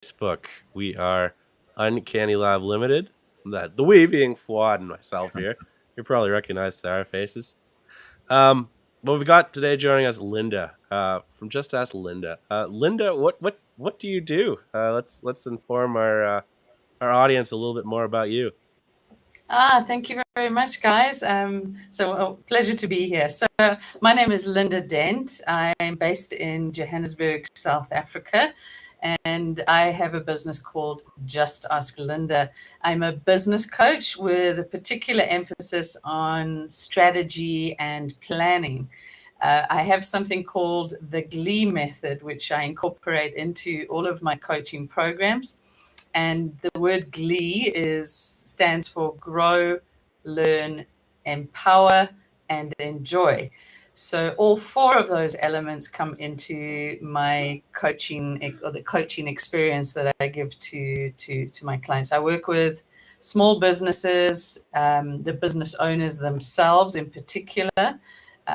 Facebook. We are Uncanny Lab Limited. That the we being Fuad and myself here. You probably recognize our faces. But we got today joining us Linda from Just Ask Linda. Linda, what do you do? Let's inform our audience a little bit more about you. Thank you very much, guys. Pleasure to be here. So, my name is Linda Dent. I'm based in Johannesburg, South Africa, and I have a business called Just Ask Linda. I'm a business coach with a particular emphasis on strategy and planning. I have something called the GLEE method, which I incorporate into all of my coaching programs. And the word GLEE stands for grow, learn, empower, and enjoy. So all four of those elements come into my coaching or the coaching experience that I give to my clients. I work with small businesses, the business owners themselves in particular,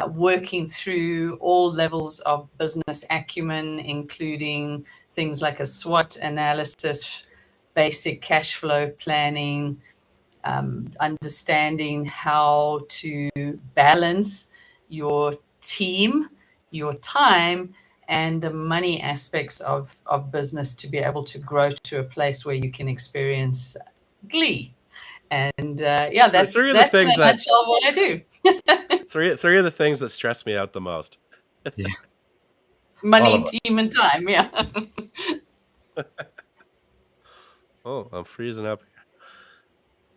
working through all levels of business acumen, including things like a SWOT analysis, basic cash flow planning, understanding how to balance your team, your time, and the money aspects of business to be able to grow to a place where you can experience glee. And Three of the that's in things a that nutshell what I do. three of the things that stress me out the most. Yeah. Money, team, and time. Yeah. Oh, I'm freezing up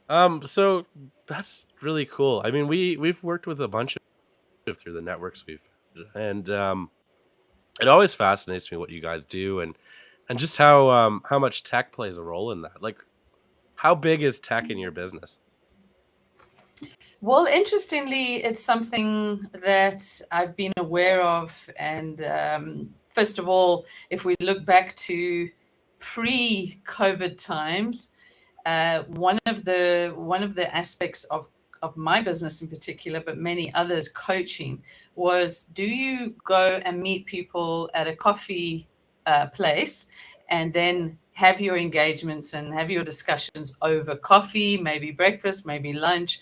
here. So that's really cool. I mean, we've worked with a bunch of through the networks we've, and it always fascinates me what you guys do and just how much tech plays a role in that. Like, how big is tech in your business? Well, interestingly, it's something that I've been aware of. And first of all, if we look back to pre-COVID times, one of the aspects of my business in particular, but many others, coaching, was do you go and meet people at a coffee place and then have your engagements and have your discussions over coffee, maybe breakfast, maybe lunch?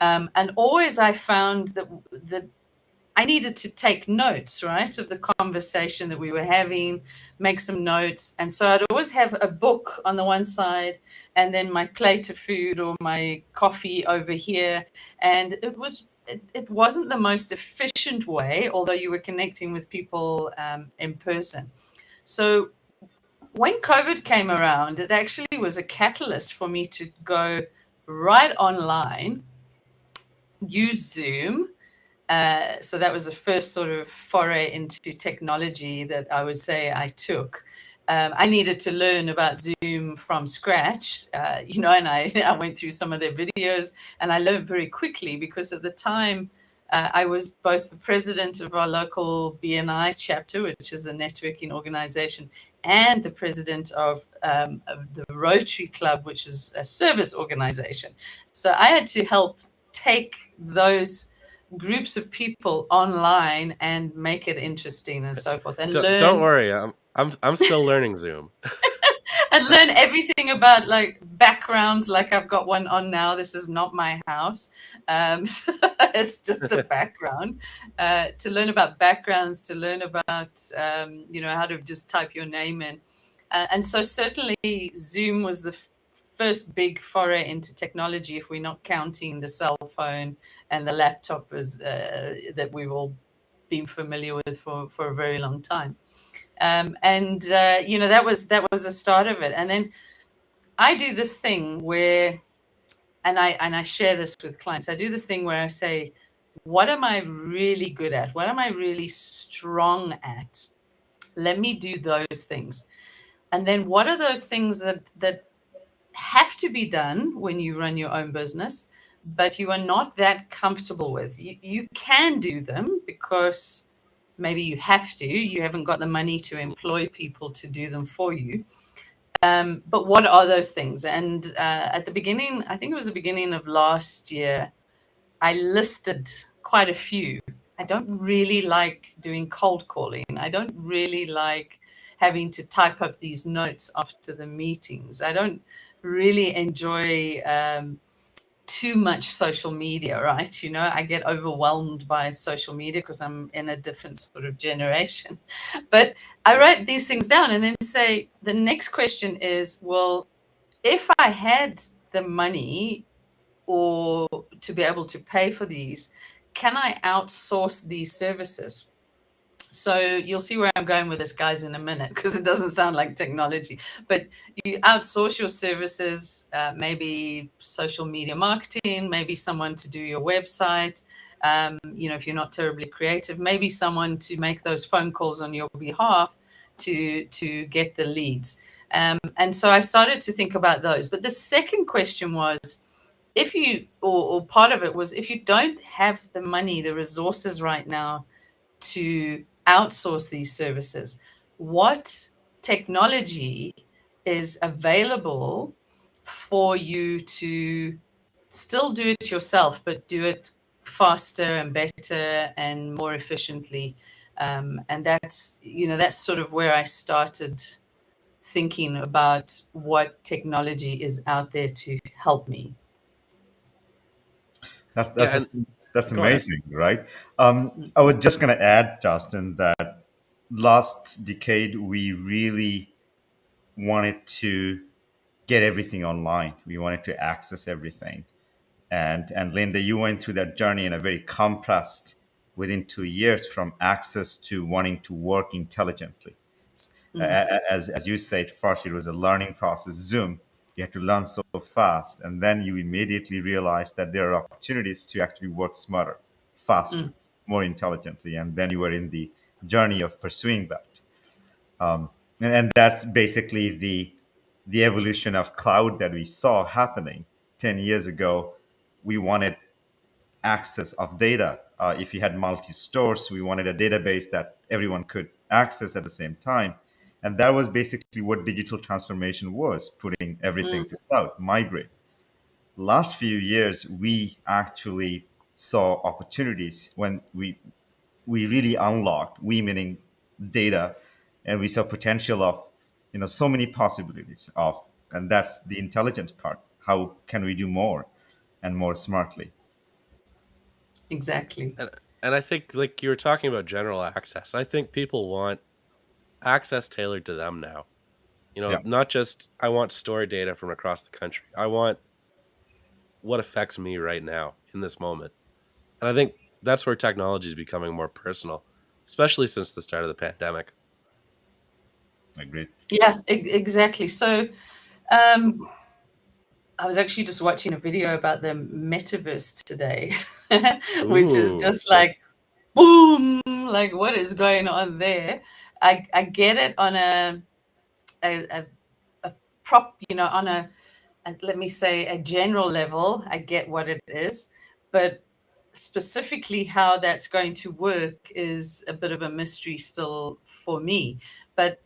And always I found that I needed to take notes, right, of the conversation that we were having, make some notes. And so I'd always have a book on the one side and then my plate of food or my coffee over here. And it wasn't the most efficient way, although you were connecting with people in person. So when COVID came around, it actually was a catalyst for me to go right online, use Zoom. So that was the first sort of foray into technology that I would say I took. I needed to learn about Zoom from scratch, and I went through some of their videos and I learned very quickly because at the time I was both the president of our local BNI chapter, which is a networking organization, and the president of the Rotary Club, which is a service organization. So I had to help take those groups of people online and make it interesting and so forth, and Don't worry, I'm still learning Zoom. and learn everything about like backgrounds. Like I've got one on now. This is not my house. So it's just a background. To learn about backgrounds, to learn about how to just type your name in, and so certainly Zoom was the first big foray into technology, if we're not counting the cell phone and the laptop as that we've all been familiar with for a very long time. That was the start of it. And then I do this thing where, and I share this with clients. I do this thing where I say, what am I really good at? What am I really strong at? Let me do those things. And then what are those things that have to be done when you run your own business, but you are not that comfortable with? You can do them because maybe you have to. You haven't got the money to employ people to do them for you. But what are those things? And at the beginning, I think it was the beginning of last year, I listed quite a few. I don't really like doing cold calling. I don't really like having to type up these notes after the meetings. I don't really enjoy too much social media, right? You know, I get overwhelmed by social media because I'm in a different sort of generation. But I write these things down and then say, the next question is, well, if I had the money or to be able to pay for these, can I outsource these services? So you'll see where I'm going with this, guys, in a minute, because it doesn't sound like technology. But you outsource your services, maybe social media marketing, maybe someone to do your website. You know, if you're not terribly creative, maybe someone to make those phone calls on your behalf to get the leads. And so I started to think about those. But the second question was, if you, or part of it was, if you don't have the money, the resources right now to outsource these services, what technology is available for you to still do it yourself, but do it faster and better and more efficiently? And that's, you know, that's sort of where I started thinking about what technology is out there to help me. That's Yeah, that's and that's, that's go ahead. amazing, right? I was just going to add, Justin, that last decade we really wanted to get everything online. We wanted to access everything. And Linda, you went through that journey in a very compressed within 2 years, from access to wanting to work intelligently. Mm, As you said, first it was a learning process. Zoom, you had to learn so fast, and then you immediately realized that there are opportunities to actually work smarter, faster, mm, more intelligently, and then you were in the journey of pursuing that. And that's basically the evolution of cloud that we saw happening 10 years ago. We wanted access of data. If you had multi stores, we wanted a database that everyone could access at the same time. And that was basically what digital transformation was, putting everything mm. to cloud, migrate. Last few years, we actually saw opportunities when we really unlocked, we meaning data, and we saw potential of, so many possibilities of, and that's the intelligent part. How can we do more and more smartly? Exactly. And and I think, like you were talking about general access, I think people want access tailored to them now. You know, Yeah, not just I want stored data from across the country. I want what affects me right now in this moment. And I think that's where technology is becoming more personal, especially since the start of the pandemic. agreed. Yeah, exactly. So um, I was actually just watching a video about the metaverse today, which is Ooh, just like boom, like what is going on there? I get it on a, a, a prop, you know, on let me say a general level. I get what it is, but specifically how that's going to work is a bit of a mystery still for me. But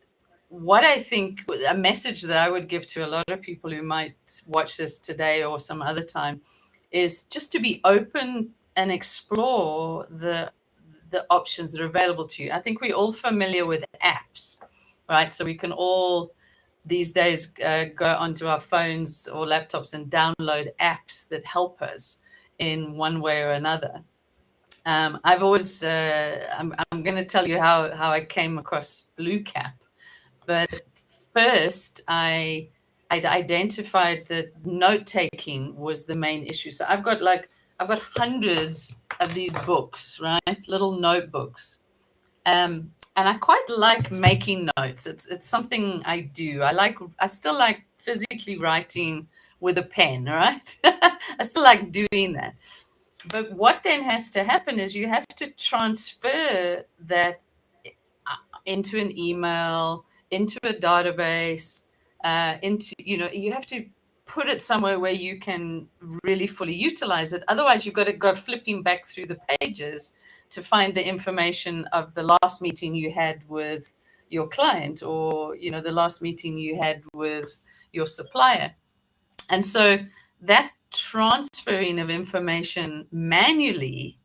what I think, a message that I would give to a lot of people who might watch this today or some other time, is just to be open and explore the options that are available to you. I think we're all familiar with apps, right? So we can all these days go onto our phones or laptops and download apps that help us in one way or another. I've always I'm going to tell you how I came across bluecap. But first, I'd identified that note taking was the main issue. So I've got hundreds of these books, right? Little notebooks. And I quite like making notes. It's something I do. I still like physically writing with a pen, right? I still like doing that. But what then has to happen is you have to transfer that into an email, into a database, into, you know, you have to put it somewhere where you can really fully utilize it. Otherwise, you've got to go flipping back through the pages to find the information of the last meeting you had with your client, or, you know, the last meeting you had with your supplier. And so that transferring of information manually,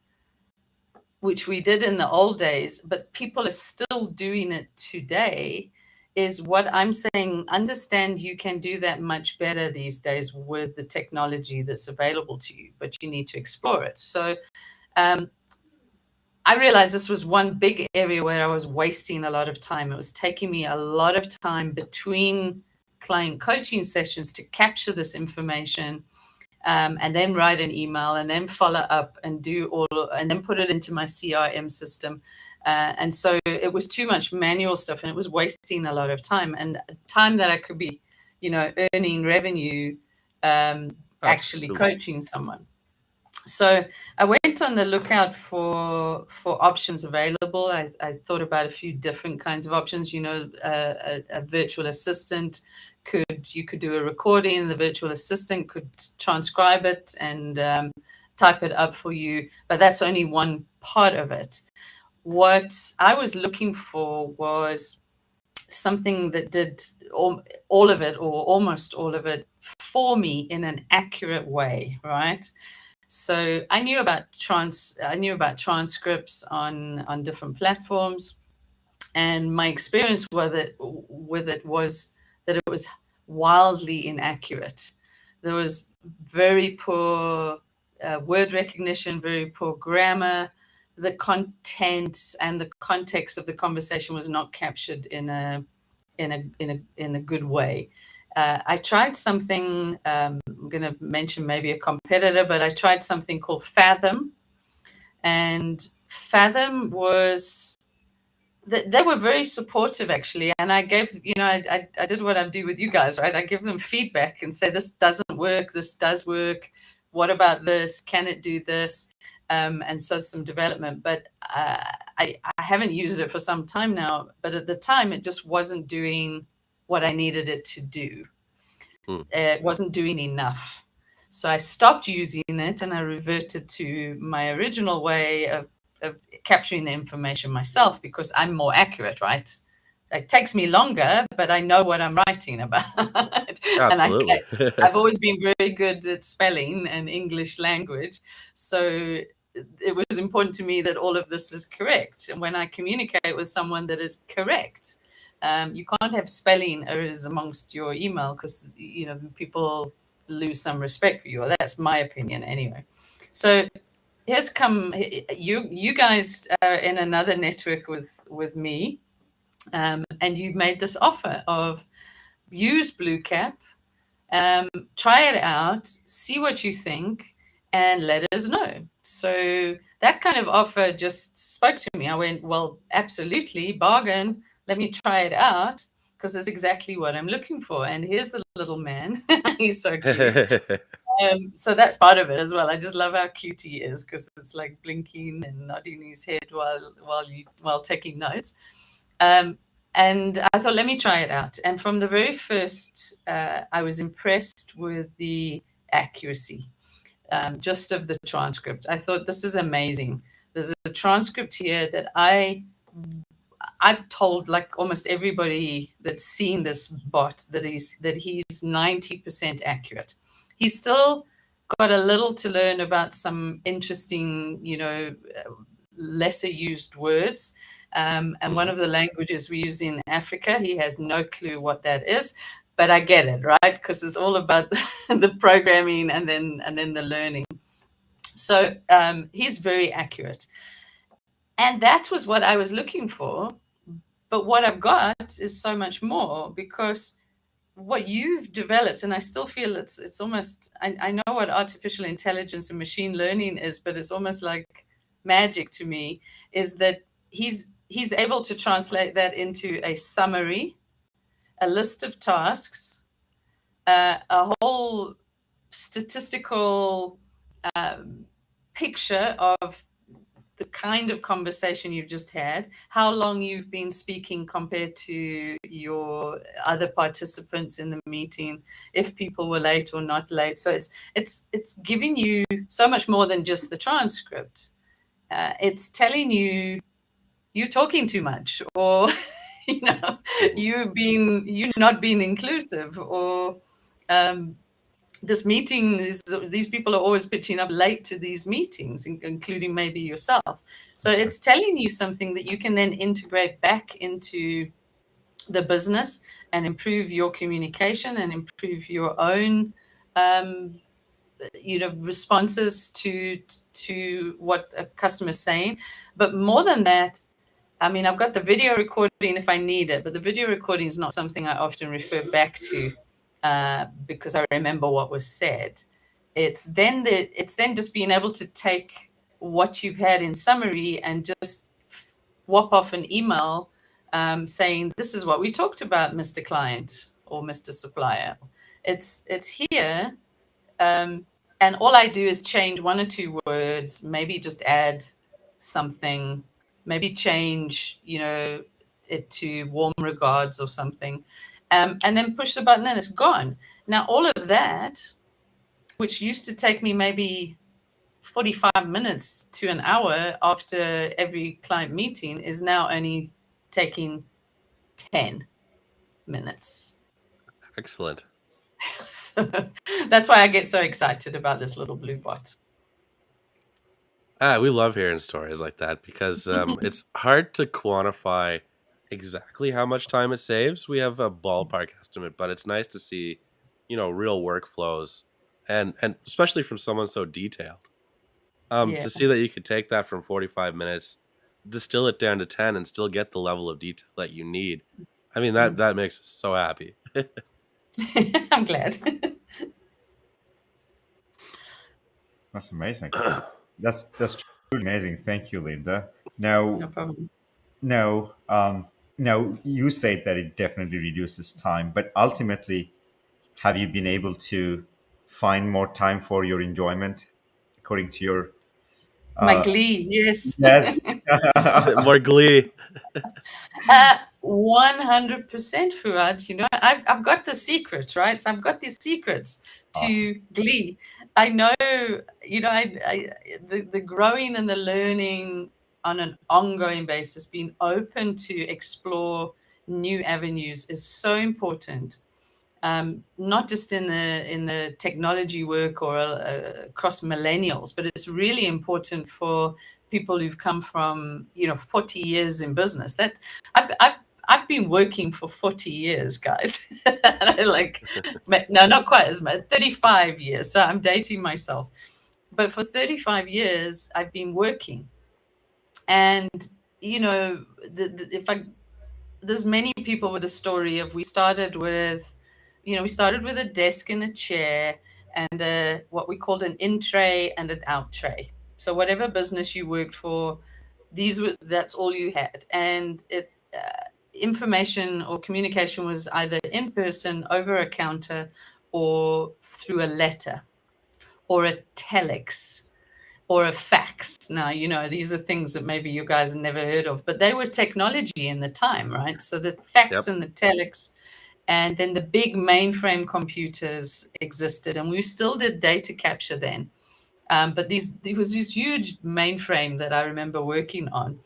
which we did in the old days, but people are still doing it today, is what I'm saying. Understand you can do that much better these days with the technology that's available to you, but you need to explore it. So I realized this was one big area where I was wasting a lot of time. It was taking me a lot of time between client coaching sessions to capture this information, and then write an email and then follow up and do all, and then put it into my CRM system. And so it was too much manual stuff, and it was wasting a lot of time, and time that I could be, earning revenue, actually Absolutely. coaching someone. So I went on the lookout for options available. I thought about a few different kinds of options. A virtual assistant you could do a recording. The virtual assistant could transcribe it and type it up for you. But that's only one part of it. What I was looking for was something that did all of it, or almost all of it, for me in an accurate way, right? So I knew about transcripts on different platforms, and my experience with it was that it was wildly inaccurate. There was very poor word recognition, very poor grammar. The content and the context of the conversation was not captured in a good way. I tried something, I'm going to mention maybe a competitor, but I tried something called Fathom. And Fathom was, they were very supportive, actually. And I gave, I did what I do with you guys, right? I give them feedback and say, this doesn't work, this does work. What about this? Can it do this? And so some development. But I haven't used it for some time now. But at the time, it just wasn't doing what I needed it to do. It wasn't doing enough. So I stopped using it and I reverted to my original way of capturing the information myself, because I'm more accurate, right? It takes me longer, but I know what I'm writing about. Absolutely. And I've always been very good at spelling and English language. So it was important to me that all of this is correct. And when I communicate with someone that is correct, you can't have spelling errors amongst your email, because people lose some respect for you. Or that's my opinion anyway. So here's come you guys are in another network with me, and you've made this offer of use bluecap, try it out, see what you think, and let us know. So that kind of offer just spoke to me. I went, well, absolutely, bargain. Let me try it out, because it's exactly what I'm looking for. And here's the little man. He's so cute. So that's part of it as well. I just love how cute he is, because it's like blinking and nodding his head while taking notes. And I thought, let me try it out. And from the very first, I was impressed with the accuracy, just of the transcript. I thought, this is amazing. There's a transcript here that I've told like almost everybody that's seen this bot that he's 90% accurate. He's still got a little to learn about some interesting, lesser used words. And one of the languages we use in Africa, he has no clue what that is, but I get it, right? Because it's all about the programming and then the learning. So he's very accurate. And that was what I was looking for. But what I've got is so much more, because what you've developed, and I still feel it's almost, I know what artificial intelligence and machine learning is, but it's almost like magic to me, is that he's able to translate that into a summary, a list of tasks, a whole statistical picture of the kind of conversation you've just had, how long you've been speaking compared to your other participants in the meeting, if people were late or not late. So it's giving you so much more than just the transcript. It's telling you you're talking too much, or you not being inclusive, or this meeting is, these people are always pitching up late to these meetings, including maybe yourself. So it's telling you something that you can then integrate back into the business and improve your communication and improve your own responses to what a customer is saying. But more than that, I mean, I've got the video recording if I need it, but the video recording is not something I often refer back to because I remember what was said. It's then just being able to take what you've had in summary and just whop off an email saying, "This is what we talked about, Mr. Client or Mr. Supplier. It's here." And all I do is change one or two words, maybe just add something, maybe change, it to warm regards or something, and then push the button and it's gone. Now, all of that, which used to take me maybe 45 minutes to an hour after every client meeting, is now only taking 10 minutes. Excellent. So that's why I get so excited about this little blue bot. We love hearing stories like that because it's hard to quantify exactly how much time it saves. We have a ballpark estimate, but it's nice to see, real workflows and especially from someone so detailed. Yeah. To see that you could take that from 45 minutes, distill it down to 10 and still get the level of detail that you need. I mean, that makes us so happy. I'm glad. That's amazing. That's truly amazing. Thank you, Linda. Now, No problem. now you said that it definitely reduces time, but ultimately, have you been able to find more time for your enjoyment, according to your? My glee, yes. Yes. More glee. 100% Fuad. I've got the secret, right? So I've got these secrets Awesome. to glee. I know, the growing and the learning on an ongoing basis, being open to explore new avenues is so important. Not just in the technology work or across millennials, but it's really important for people who've come from 40 years in business. That I've been working for 40 years, guys. Like, no, not quite as much. 35 years. So I'm dating myself, but for 35 years I've been working, and if I there's many people with a story of we started with a desk and a chair and what we called an in tray and an out tray. So whatever business you worked for, that's all you had, and information or communication was either in person over a counter or through a letter or a telex or a fax. Now, these are things that maybe you guys have never heard of, but they were technology in the time, right? So the fax Yep. and the telex, and then the big mainframe computers existed, and we still did data capture then. But there was this huge mainframe that I remember working on,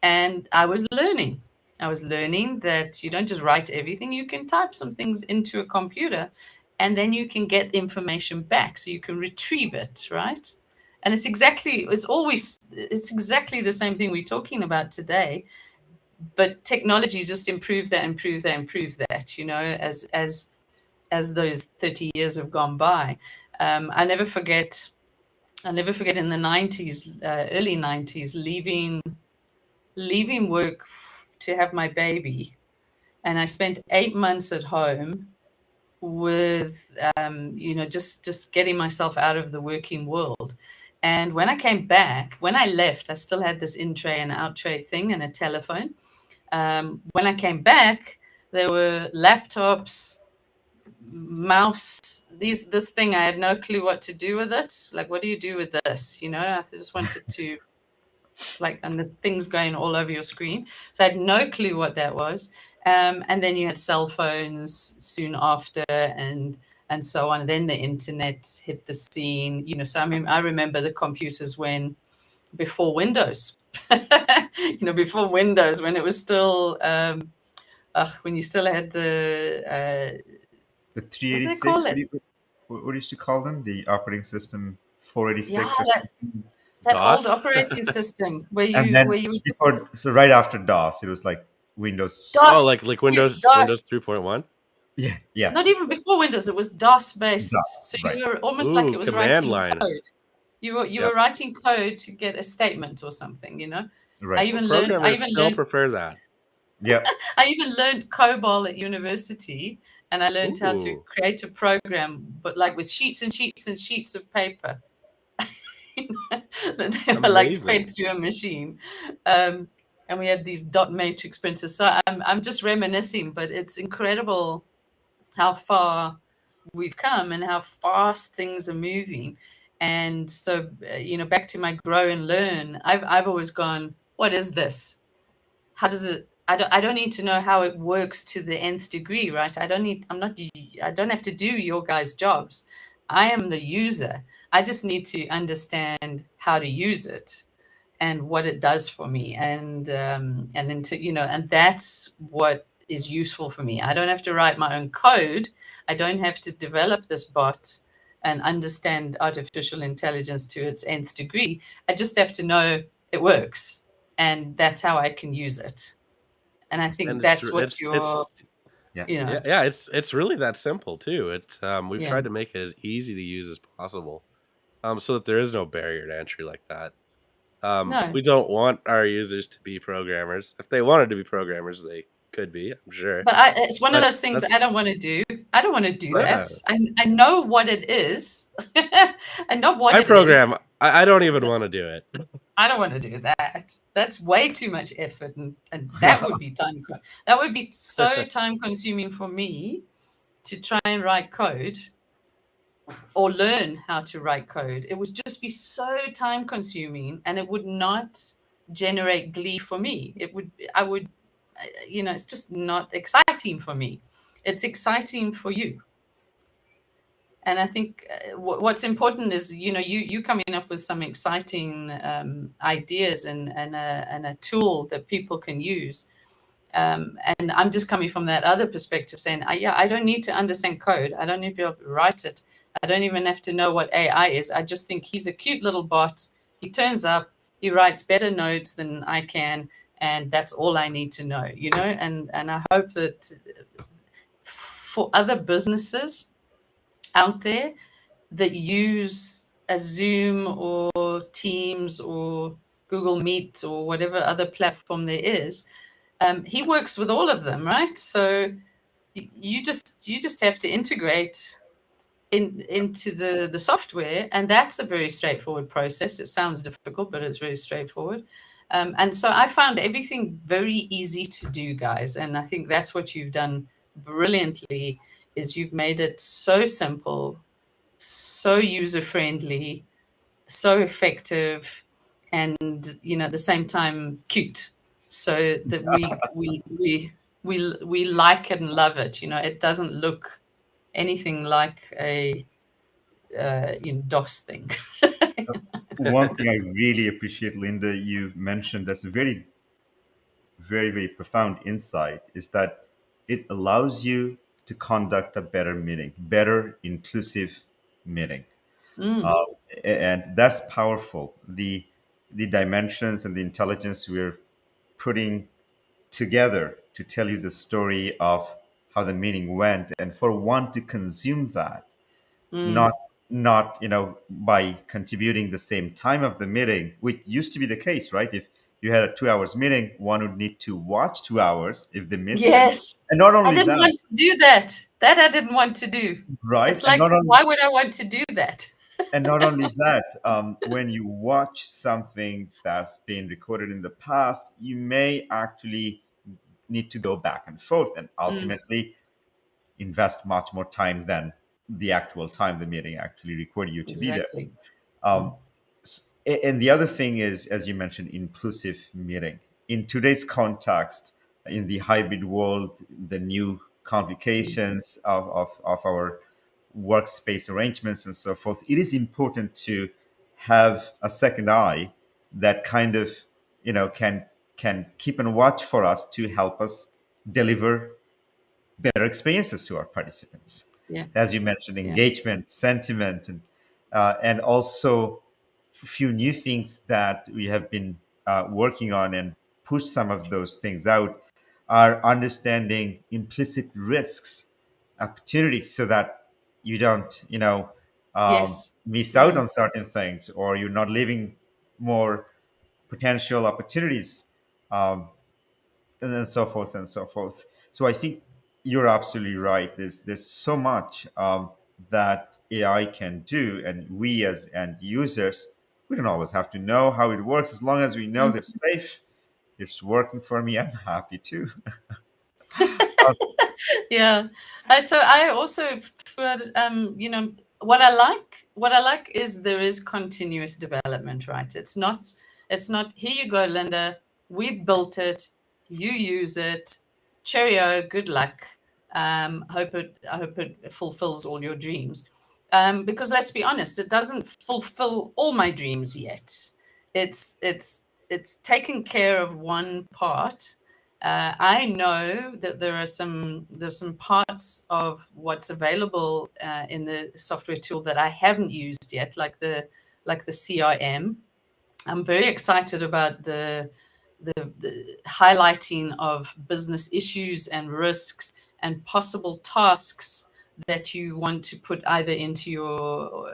and I was learning. That you don't just write everything, you can type some things into a computer, and then you can get information back, so you can retrieve it, right? And it's exactly the same thing we're talking about today, but technology just improved that, as those 30 years have gone by. I'll never forget in the 90s, early 90s, leaving work to have my baby, and I spent 8 months at home with just getting myself out of the working world. And when I left, I still had this in tray and out tray thing and a telephone. When I came back, there were laptops, mouse, this thing. I had no clue what to do with it. Like, what do you do with this? I just wanted to, and there's things going all over your screen. So I had no clue what that was. And then you had cell phones soon after, and so on. Then the internet hit the scene. So I remember the computers before Windows. Before Windows, when it was still when you still had the The what do they call 386. it? What used to call them? The operating system 486 Yeah, or something. that old DOS. operating system where And you then would before, so right after DOS, it was like Windows. Oh, DOS. like Yes, Windows DOS. 3.1? Yeah, Not yes, even before Windows. It was DOS based. DOS, So right. you were almost like Ooh, it was command writing line. code. You were Yep. writing code to get a statement or something. I Right. even learned. I Programmers even still learned. prefer that. Yeah. I even learned COBOL at university, and I learned how to Ooh, create a program, but like with sheets and sheets and sheets of paper that they were like amazing. fed through a machine. And we had these dot matrix printers. So I'm just reminiscing, but it's incredible how far we've come and how fast things are moving. And so, back to my grow and learn, I've always gone, what is this? How does it? I don't need to know how it works to the nth degree, right? I don't have to do your guys' jobs. I am the user. I just need to understand how to use it and what it does for me, and into and that's what is useful for me. I don't have to write my own code. I don't have to develop this bot and understand artificial intelligence to its nth degree. I just have to know it works, and that's how I can use it. And I think And that's what you're, it's Yeah. yeah, yeah, it's really that simple too. We've yeah. tried to make it as easy to use as possible. So that there is no barrier to entry like that. No, We don't want our users to be programmers. If they wanted to be programmers, they could be, I'm sure. but it's one of But those things I don't that's want to do. I don't want to do yeah. that. I know what it is. I know what I it is. program. I don't even want to do it. I don't want to do that. That's way too much effort, and that would be that would be so time consuming for me to try and write code or learn how to write code. It would just be so time consuming, and it would not generate glee for me. I would, it's just not exciting for me. It's exciting for you. And I think what's important is, you coming up with some exciting ideas and a tool that people can use. And I'm just coming from that other perspective, saying, yeah, I don't need to understand code. I don't need to be able to write it. I don't even have to know what AI is. I just think he's a cute little bot. He turns up, he writes better notes than I can, and that's all I need to know, And I hope that for other businesses out there that use a Zoom or Teams or Google Meet or whatever other platform there is, he works with all of them, right? So you just have to integrate into the software, and that's a very straightforward process. It sounds difficult, but it's very straightforward. And so I found everything very easy to do, guys. And I think that's what you've done brilliantly, is you've made it so simple, so user friendly, so effective, and at the same time cute, so that we like it and love it. It doesn't look anything like a DOS thing. One thing I really appreciate, Linda, you mentioned that's a very, very, very profound insight is that it allows you to conduct a better meeting, better inclusive meeting. Mm, Uh, and that's powerful. The dimensions and the intelligence we're putting together to tell you the story of how the meeting went, and for one to consume that, not mm, by contributing the same time of the meeting, which used to be the case, right? If you had a 2 hours meeting, one would need to watch 2 hours if they missed it. yes, And not I only didn't that, want to do that I didn't want to do. right? It's like, why would I want to do that? And not only that, when you watch something that's been recorded in the past, you may actually need to go back and forth and Mm, ultimately invest much more time than the actual time the meeting actually required you to be there. exactly. Um, and the other thing is, as you mentioned, inclusive meeting. In today's context, in the hybrid world, the new complications of our workspace arrangements and so forth, it is important to have a second eye that kind of, can keep and watch for us to help us deliver better experiences to our participants. Yeah, As you mentioned, yeah. engagement, sentiment, and also a few new things that we have been working on and pushed some of those things out. are understanding implicit risks, opportunities, so that you don't, Yes. miss out on Mm. certain things, or you're not leaving more potential opportunities, um, and then so forth and so forth. So I think you're absolutely right. There's so much that AI can do, and we as end users, we don't always have to know how it works. As long as we know Mm. they're safe, it's working for me, I'm happy too. Yeah. So I also, what I like is there is continuous development, right? It's not here you go, Linda. We built it. You use it. Cheerio. Good luck. I hope it fulfills all your dreams. Because let's be honest, it doesn't fulfill all my dreams yet. It's taking care of one part. I know that there's some parts of what's available in the software tool that I haven't used yet, like the CRM. I'm very excited about the highlighting of business issues and risks and possible tasks that you want to put either into your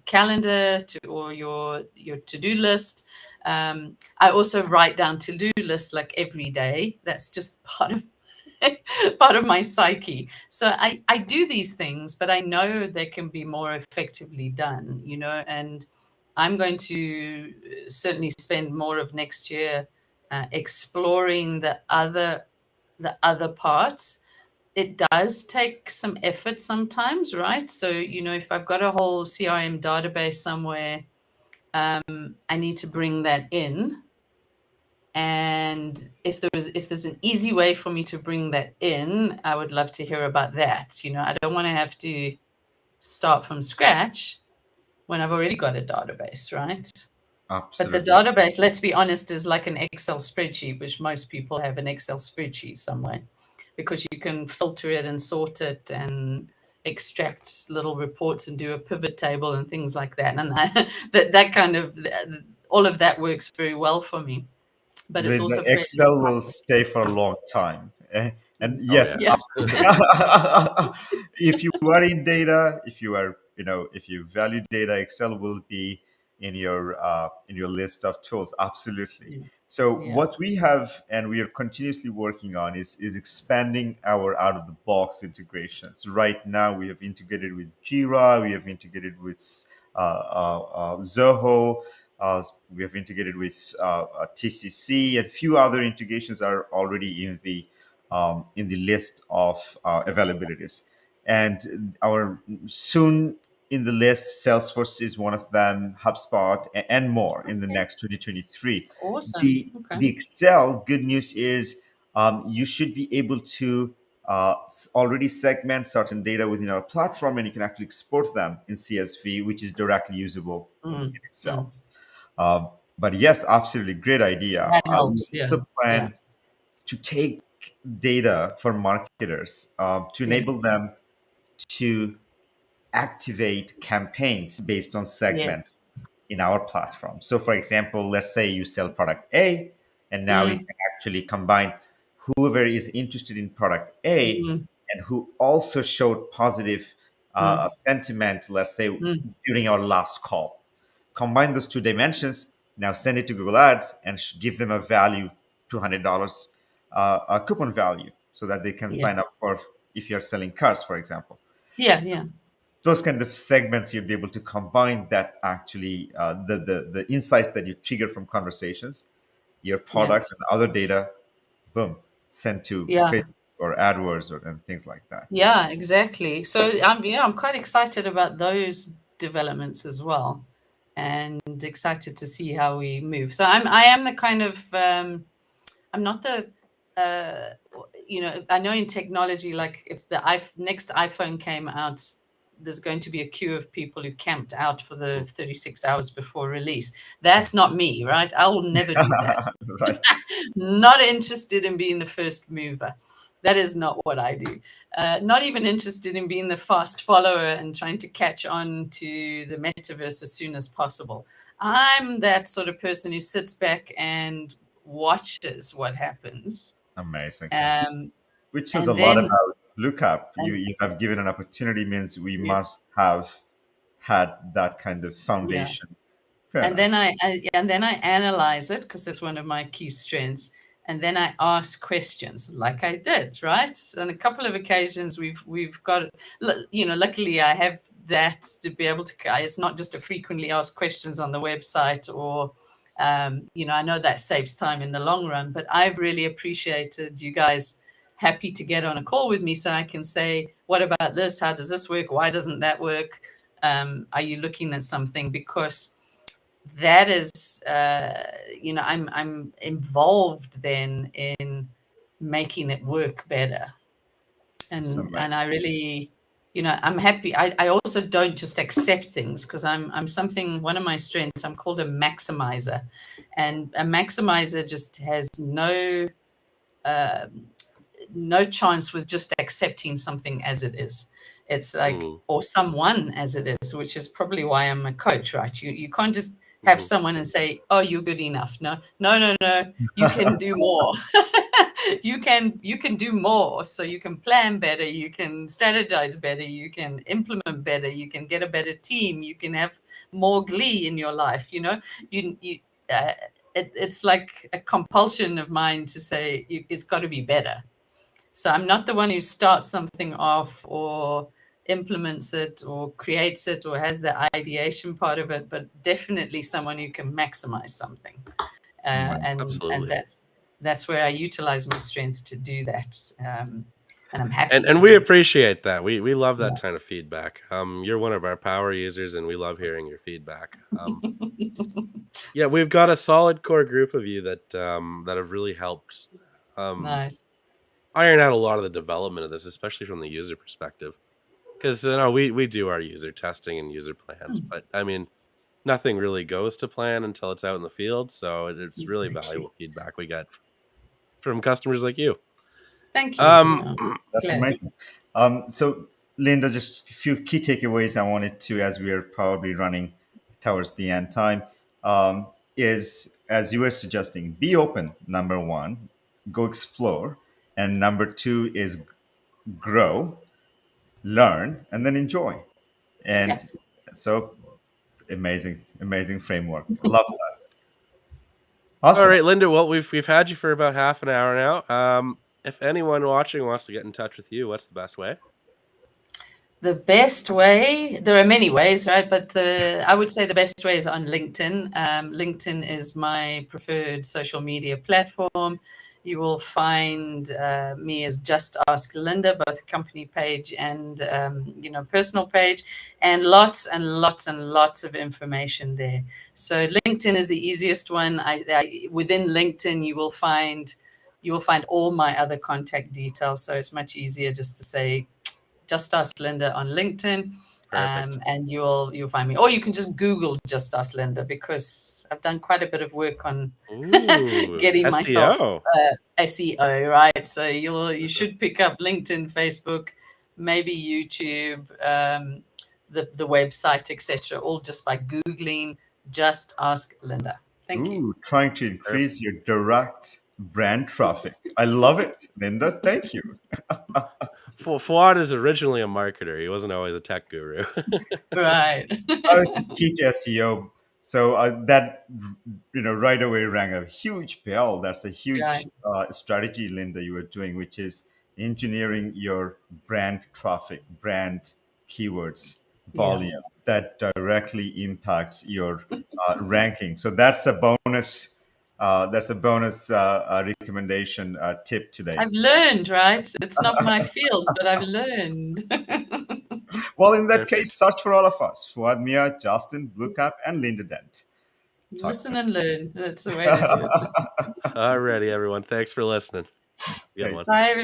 calendar or your to-do list. I also write down to-do lists like every day. That's just part of part of my psyche. So I do these things, but I know they can be more effectively done, and I'm going to certainly spend more of next year exploring the other parts. It does take some effort sometimes, right? So, if I've got a whole CRM database somewhere, I need to bring that in. And if there's an easy way for me to bring that in, I would love to hear about that. I don't want to have to start from scratch when I've already got a database, right? But the Absolutely. database, let's be honest, is like an Excel spreadsheet, which most people have an Excel spreadsheet somewhere, because you can filter it and sort it and extract little reports and do a pivot table and things like that. And that kind of all of that works very well for me. But it's The also fairly Excel will slow. stay for a long time. And Oh yes, yeah. Yeah. if you are in data, if you are, if you value data, Excel will be in your list of tools. Absolutely. Yeah. So Yeah. what we have and we are continuously working on is expanding our out of the box integrations. Right now, we have integrated with Jira, we have integrated with Zoho. We have integrated with TCC, and few other integrations are already in the list of availabilities. And our soon in the list, Salesforce is one of them, HubSpot, and more in the Okay. next 2023. Awesome. The Okay. Excel, good news is you should be able to already segment certain data within our platform, and you can actually export them in CSV, which is directly usable Mm, in mm. Excel. Um, but yes, absolutely great idea. That We helps. Yeah. also Yeah. plan to take data for marketers to Yeah. enable them to activate campaigns based on Yeah. segments in our platform. So, for example, let's say you sell product A, and now you Mm, can actually combine whoever is interested in product A mm, and who also showed positive mm, sentiment, let's say, mm. during our last call. Combine those two dimensions, now send it to Google Ads and give them a value, $200 a coupon value, so that they can Yeah. sign up for if you're selling cars, for example. Yeah. So Yeah. those kind of segments you'd be able to combine that actually the insights that you trigger from conversations, your Yeah. products and other data, boom, sent to Yeah. Facebook or AdWords and things like that. Yeah, exactly. So I'm quite excited about those developments as well, and excited to see how we move. So I am the kind of I'm not the uh, I know in technology, like if the next iPhone came out, there's going to be a queue of people who camped out for the 36 hours before release. That's not me, right? I will never do that. Right. Not interested in being the first mover. That is not what I do. Not even interested in being the fast follower and trying to catch on to the metaverse as soon as possible. I'm that sort of person who sits back and watches what happens. Amazing. Um, Which says a and lot then about bluecap. and You have given an opportunity means we yeah, must have had that kind of yeah. foundation. Fair And enough. then I analyze it because that's one of my key strengths. And then I ask questions like I did, right? On a couple of occasions, we've got, luckily I have that to be able to. It's not just a frequently asked questions on the website, or I know that saves time in the long run. But I've really appreciated you guys happy to get on a call with me so I can say, what about this? How does this work? Why doesn't that work? Are you looking at something? Because that is, I'm involved then in making it work better. It's And amazing. I really, I'm happy. I also don't just accept things, because I'm something, one of my strengths, I'm called a maximizer. And a maximizer just has no chance with just accepting something as it is. It's like, Mm, or someone as it is, which is probably why I'm a coach, right? You can't just have mhm, someone and say, "Oh, you're good enough." No, no, no, no. You can do more. You can do more. So you can plan better. You can strategize better. You can implement better. You can get a better team. You can have more glee in your life. You. Uh, it's like a compulsion of mine to say it's got to be better. So I'm not the one who starts something off or implements it or creates it or has the ideation part of it, but definitely someone who can maximize something. Amazing. And absolutely. that's where I utilize my strengths to do that. And I'm happy And to we do it. appreciate that. We love Yeah. that kind of feedback. You're one of our power users, and we love hearing your feedback. Yeah, we've got a solid core group of you that have really helped um, Nice. iron out a lot of the development of this, especially from the user perspective. Because we do our user testing and user plans, Hmm, but I mean, nothing really goes to plan until it's out in the field. So it's really exactly. valuable feedback we get from customers like you. Thank you. Um, Yeah. That's Glad. amazing. So, Linda, just a few key takeaways I wanted to, as we are probably running towards the end time, is as you were suggesting, be open, number one, go explore. And number two is grow, learn, and then enjoy. Yeah. And so, amazing, amazing framework. I love that. all Awesome. right, Linda. Well, we've had you for about half an hour now. If anyone watching wants to get in touch with you, what's the best way? The best way, there are many ways, right? But I would say the best way is on LinkedIn. LinkedIn is my preferred social media platform. You will find me as Just Ask Linda, both a company page and personal page, and lots and lots and lots of information there. So LinkedIn is the easiest one. Within LinkedIn, you will find all my other contact details. So it's much easier just to say Just Ask Linda on LinkedIn, Perfect. and you'll find me. Or you can just Google Just Ask Linda, because I've done quite a bit of work on Ooh, getting myself SEO. SEO right. So you should pick up LinkedIn, Facebook, maybe YouTube, the website, etc. All just by googling Just Ask Linda. Thank you. Ooh, trying to Perfect. increase your direct brand traffic. I love it, Linda. Thank you. Fuad is originally a marketer. He wasn't always a tech guru. Right. I was a teach SEO, so that right away rang a huge bell. That's a huge Right. strategy, Linda, you were doing, which is engineering your brand traffic, brand keywords, Yeah. volume that directly impacts your ranking. So that's a bonus. That's a bonus recommendation tip today. I've learned, right? It's not my field, but I've learned. Well, in that Perfect. case, search for all of us: Fuad Mia, Justin, Bluecap, and Linda Dent. Talk Listen soon. and learn. That's the way to do it. Alrighty, everyone. Thanks for listening. Good Great. one. Bye, everyone.